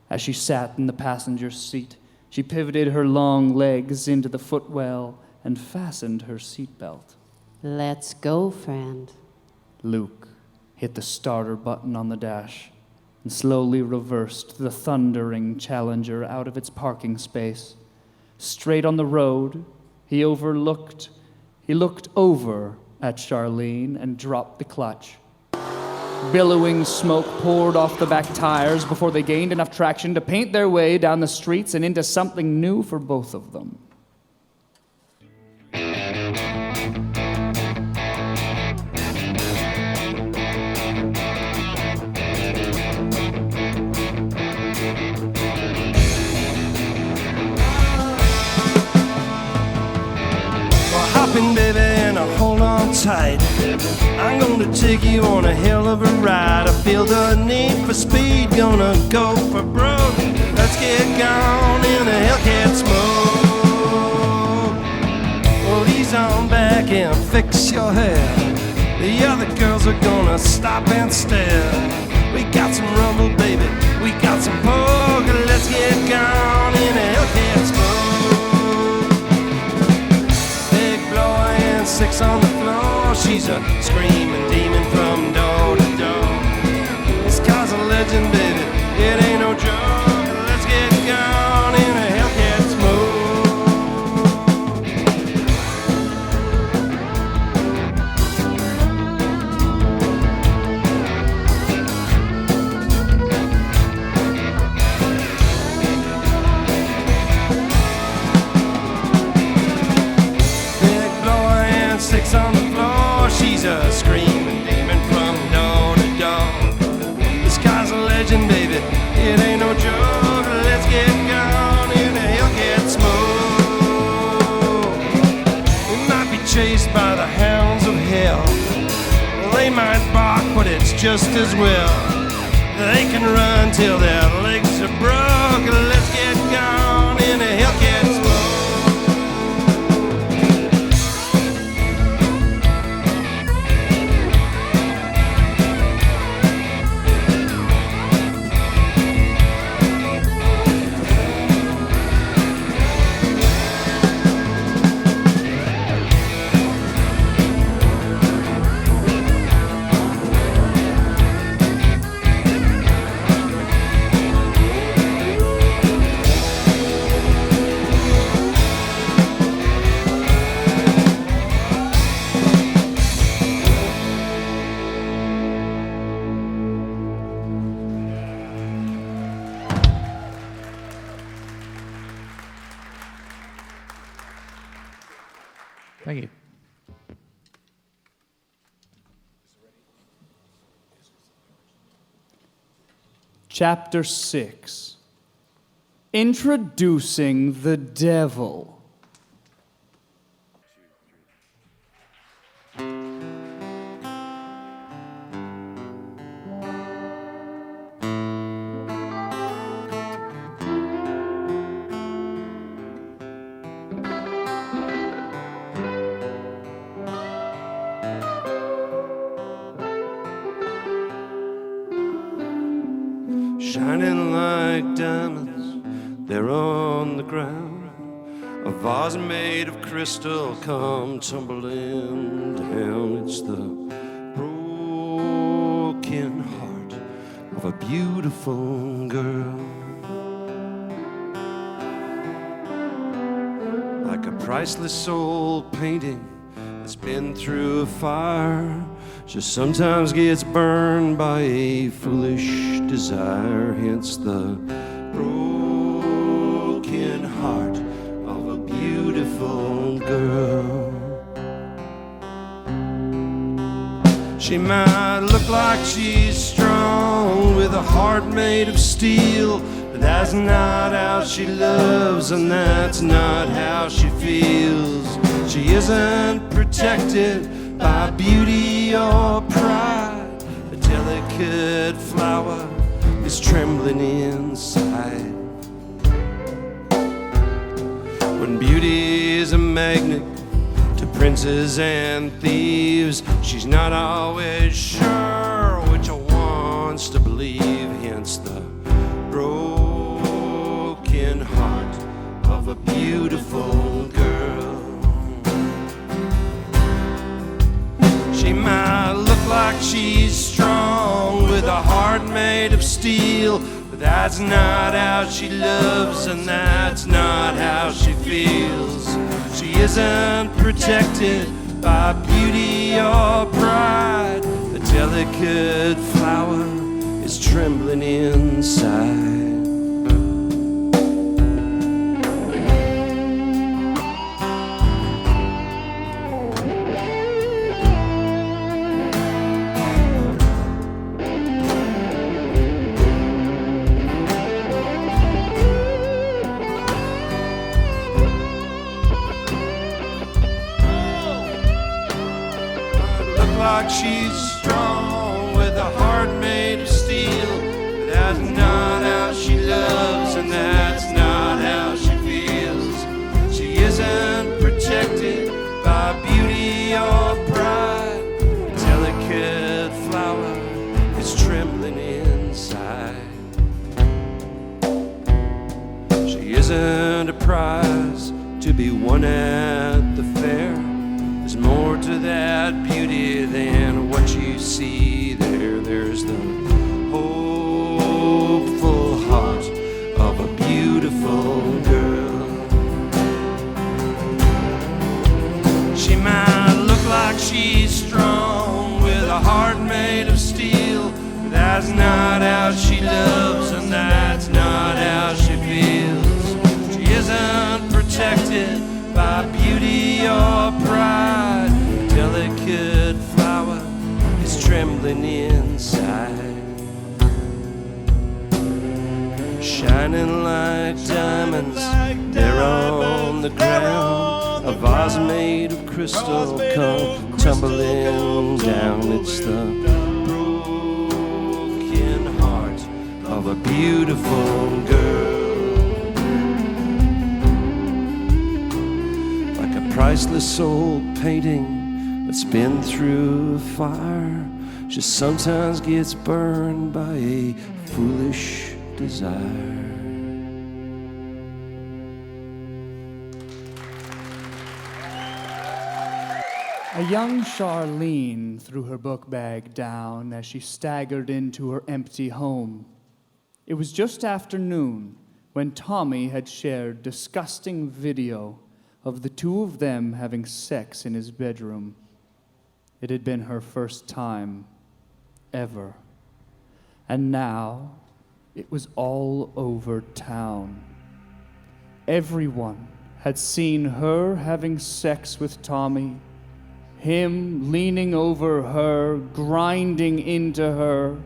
As she sat in the passenger seat, she pivoted her long legs into the footwell and fastened her seatbelt. Let's go, friend. Luke hit the starter button on the dash and slowly reversed the thundering Challenger out of its parking space. Straight on the road, he looked over at Charlene and dropped the clutch. Billowing smoke poured off the back tires before they gained enough traction to paint their way down the streets and into something new for both of them. Hopping, baby, and I hold on tight. I'm gonna take you on a hell of a ride. I feel the need for speed, gonna go for broke. Let's get gone in a Hellcat smoke. Well, ease on back and fix your hair. The other girls are gonna stop and stare. We got some rumble, baby, we got some pork. Let's get gone in a Hellcat smoke. Six on the floor, she's a screaming demon from door to door. This car's a legend, baby, it ain't no joke. Let's get gone in a Hellcat Six on the floor, she's a screaming demon they might balk, but it's just as well. They can run till their legs are broke. Let's get gone in a Hellcat smoke. Thank you. Chapter 6. Introducing the Devil. Shining like diamonds, they're on the ground. A vase made of crystal come tumbling down. It's the broken heart of a beautiful girl. Like a priceless old painting that's been through a fire, just sometimes gets burned by a foolish desire. Hence the broken heart of a beautiful girl. She might look like she's strong with a heart made of steel, but that's not how she loves and that's not how she feels. She isn't protected by beauty or pride. A delicate flower is trembling inside. When beauty is a magnet to princes and thieves, she's not always sure which one wants to believe. Hence the broken heart of a beautiful girl. She might look like she's strong with a heart made of steel, but that's not how she loves and that's not how she feels. She isn't protected by beauty or pride. A delicate flower is trembling inside. Like she's strong with a heart made of steel, but that's not how she loves and that's not how she feels. She isn't protected by beauty or pride. A delicate flower is trembling inside. She isn't a prize to be won at the fair. There's more to that beauty than what you see there. There's the hopeful heart of a beautiful girl. She might look like she's strong with a heart made of steel, but that's not how she loves and that's not how she feels. She isn't protected by beauty or pride. A delicate flower is trembling inside. Shining like diamonds, they're on the ground. A A vase made of crystal come tumbling down. It's the broken heart of a beautiful girl. Like a priceless old painting that's been through fire, just sometimes gets burned by a foolish desire. A young Charlene threw her book bag down as she staggered into her empty home. It was just after noon when Tommy had shared disgusting video of the two of them having sex in his bedroom. It had been her first time ever. And now it was all over town. Everyone had seen her having sex with Tommy, him leaning over her, grinding into her.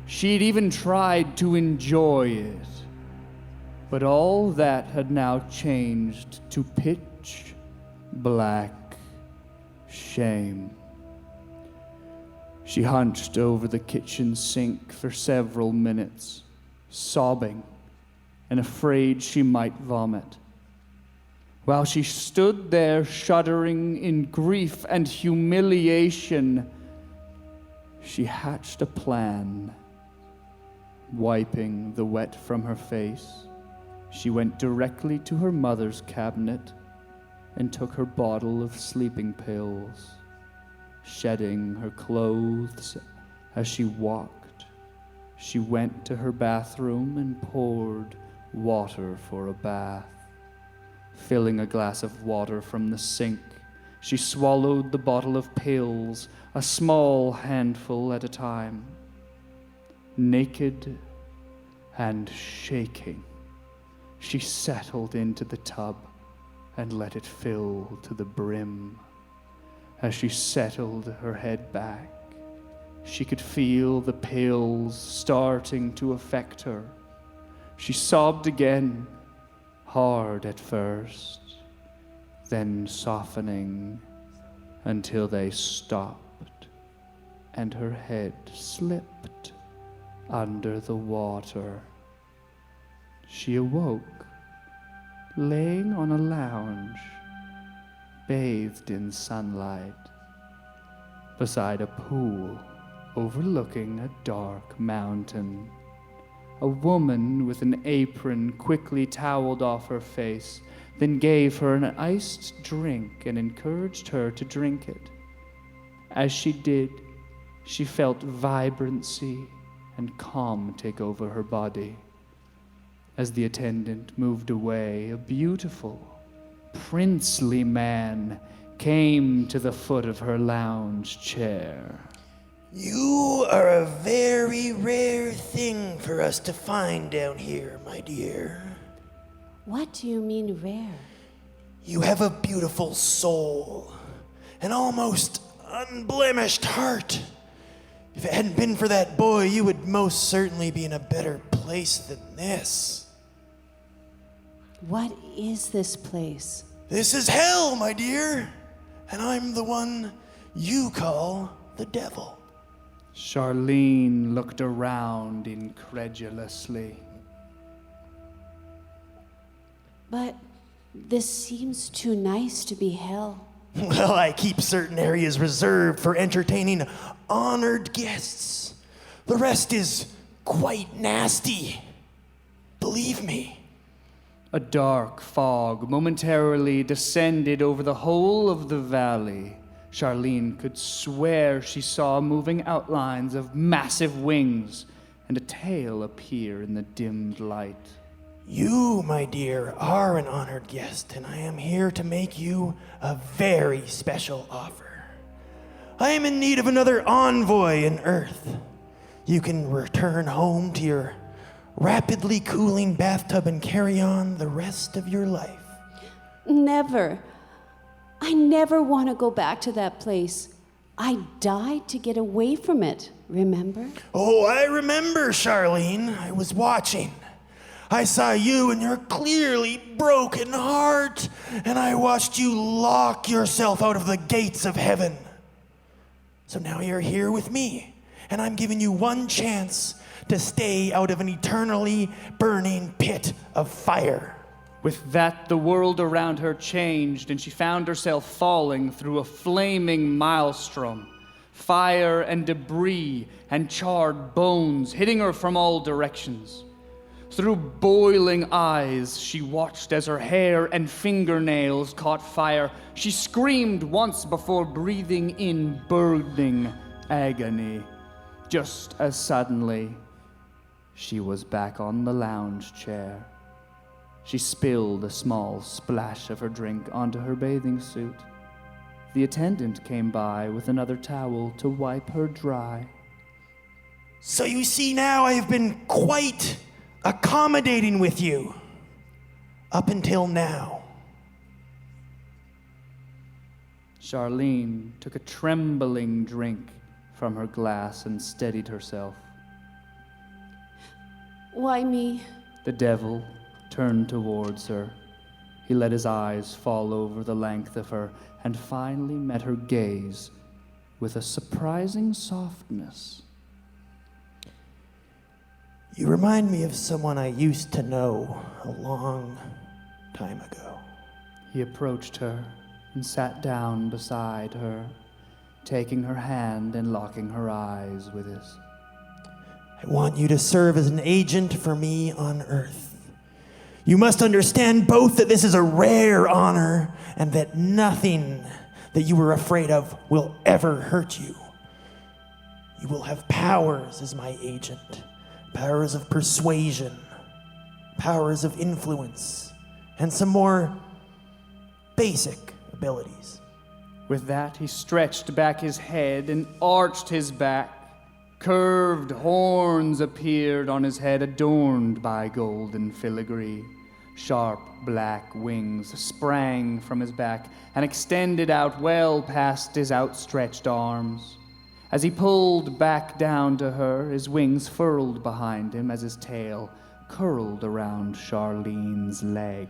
She'd even tried to enjoy it. But all that had now changed to pitch black shame. She hunched over the kitchen sink for several minutes, sobbing and afraid she might vomit. While she stood there shuddering in grief and humiliation, she hatched a plan. Wiping the wet from her face, she went directly to her mother's cabinet and took her bottle of sleeping pills. Shedding her clothes as she walked, she went to her bathroom and poured water for a bath. Filling a glass of water from the sink, she swallowed the bottle of pills, a small handful at a time. Naked and shaking, she settled into the tub and let it fill to the brim. As she settled her head back, she could feel the pills starting to affect her. She sobbed again, hard at first, then softening until they stopped and her head slipped under the water. She awoke, laying on a lounge, bathed in sunlight, beside a pool overlooking a dark mountain. A woman with an apron quickly toweled off her face, then gave her an iced drink and encouraged her to drink it. As she did, she felt vibrancy and calm take over her body. As the attendant moved away, a beautiful, princely man came to the foot of her lounge chair. You are a very rare thing for us to find down here, my dear. What do you mean rare? You have a beautiful soul, an almost unblemished heart. If it hadn't been for that boy, you would most certainly be in a better place than this. What is this place? This is hell, my dear, and I'm the one you call the devil. Charlene looked around incredulously. But this seems too nice to be hell. Well, I keep certain areas reserved for entertaining honored guests. The rest is quite nasty. Believe me. A dark fog momentarily descended over the whole of the valley. Charlene could swear she saw moving outlines of massive wings and a tail appear in the dimmed light. You, my dear, are an honored guest, and I am here to make you a very special offer. I am in need of another envoy in Earth. You can return home to your rapidly cooling bathtub and carry on the rest of your life. Never. I never want to go back to that place. I died to get away from it, remember? Oh, I remember, Charlene. I was watching. I saw you and your clearly broken heart, and I watched you lock yourself out of the gates of heaven. So now you're here with me, and I'm giving you one chance to stay out of an eternally burning pit of fire. With that, the world around her changed, and she found herself falling through a flaming maelstrom. Fire and debris and charred bones hitting her from all directions. Through boiling eyes, she watched as her hair and fingernails caught fire. She screamed once before breathing in burning agony. Just as suddenly, she was back on the lounge chair. She spilled a small splash of her drink onto her bathing suit. The attendant came by with another towel to wipe her dry. So you see now I have been quite accommodating with you. Up until now. Charlene took a trembling drink from her glass and steadied herself. Why me? The devil turned towards her. He let his eyes fall over the length of her and finally met her gaze with a surprising softness. You remind me of someone I used to know a long time ago. He approached her and sat down beside her, taking her hand and locking her eyes with his. I want you to serve as an agent for me on Earth. You must understand both that this is a rare honor and that nothing that you were afraid of will ever hurt you. You will have powers as my agent. Powers of persuasion, powers of influence, and some more basic abilities. With that, he stretched back his head and arched his back. Curved horns appeared on his head, adorned by golden filigree. Sharp black wings sprang from his back and extended out well past his outstretched arms. As he pulled back down to her, his wings furled behind him as his tail curled around Charlene's leg.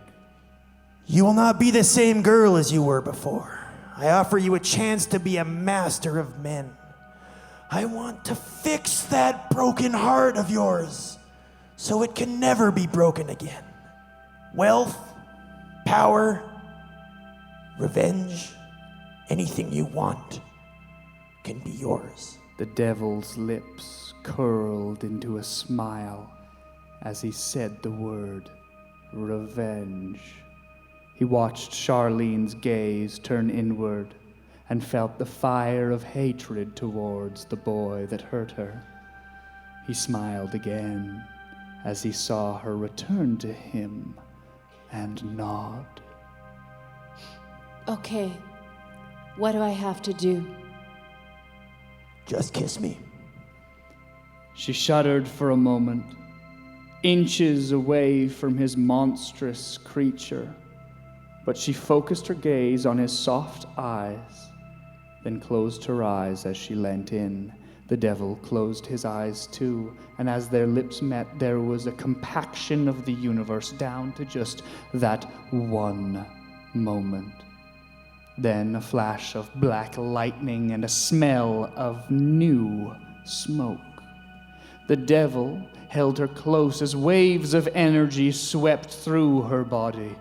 You will not be the same girl as you were before. I offer you a chance to be a master of men. I want to fix that broken heart of yours so it can never be broken again. Wealth, power, revenge, anything you want can be yours. The devil's lips curled into a smile as he said the word revenge. He watched Charlene's gaze turn inward and felt the fire of hatred towards the boy that hurt her. He smiled again as he saw her return to him and nod. Okay, what do I have to do? Just kiss me. She shuddered for a moment, inches away from his monstrous creature, but she focused her gaze on his soft eyes, then closed her eyes as she leant in. The devil closed his eyes too, and as their lips met, there was a compaction of the universe down to just that one moment. Then a flash of black lightning and a smell of new smoke. The devil held her close as waves of energy swept through her body.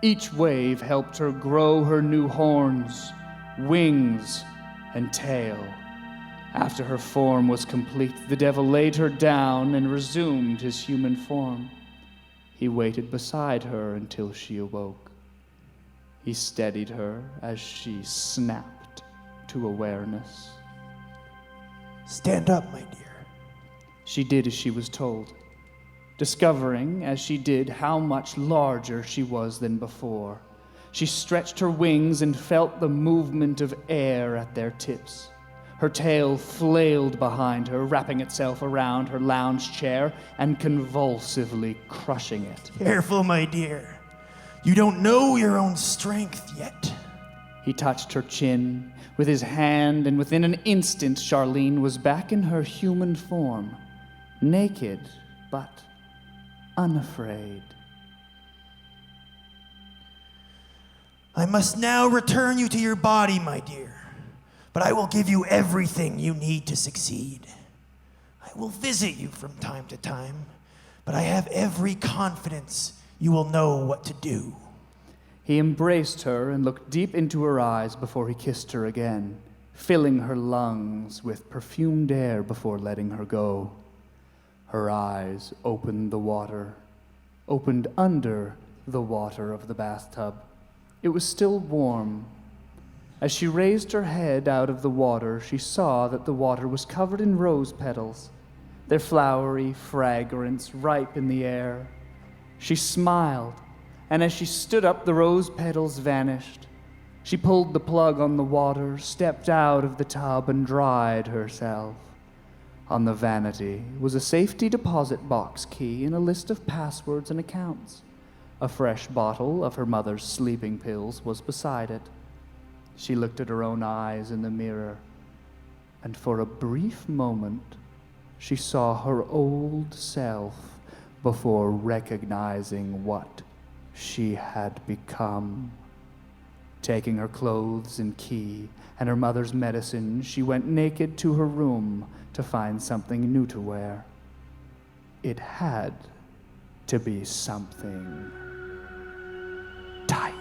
Each wave helped her grow her new horns, wings, and tail. After her form was complete, the devil laid her down and resumed his human form. He waited beside her until she awoke. He steadied her as she snapped to awareness. Stand up, my dear. She did as she was told, discovering as she did how much larger she was than before. She stretched her wings and felt the movement of air at their tips. Her tail flailed behind her, wrapping itself around her lounge chair and convulsively crushing it. Careful, my dear. You don't know your own strength yet. He touched her chin with his hand, and within an instant, Charlene was back in her human form, naked but unafraid. I must now return you to your body, my dear, but I will give you everything you need to succeed. I will visit you from time to time, but I have every confidence you will know what to do. He embraced her and looked deep into her eyes before he kissed her again, filling her lungs with perfumed air before letting her go. Her eyes opened under the water of the bathtub. It was still warm. As she raised her head out of the water, she saw that the water was covered in rose petals, their flowery fragrance ripe in the air. She smiled, and as she stood up, the rose petals vanished. She pulled the plug on the water, stepped out of the tub, and dried herself. On the vanity was a safety deposit box key and a list of passwords and accounts. A fresh bottle of her mother's sleeping pills was beside it. She looked at her own eyes in the mirror, and for a brief moment, she saw her old self before recognizing what she had become. Taking her clothes and key and her mother's medicine, she went naked to her room to find something new to wear. It had to be something tight.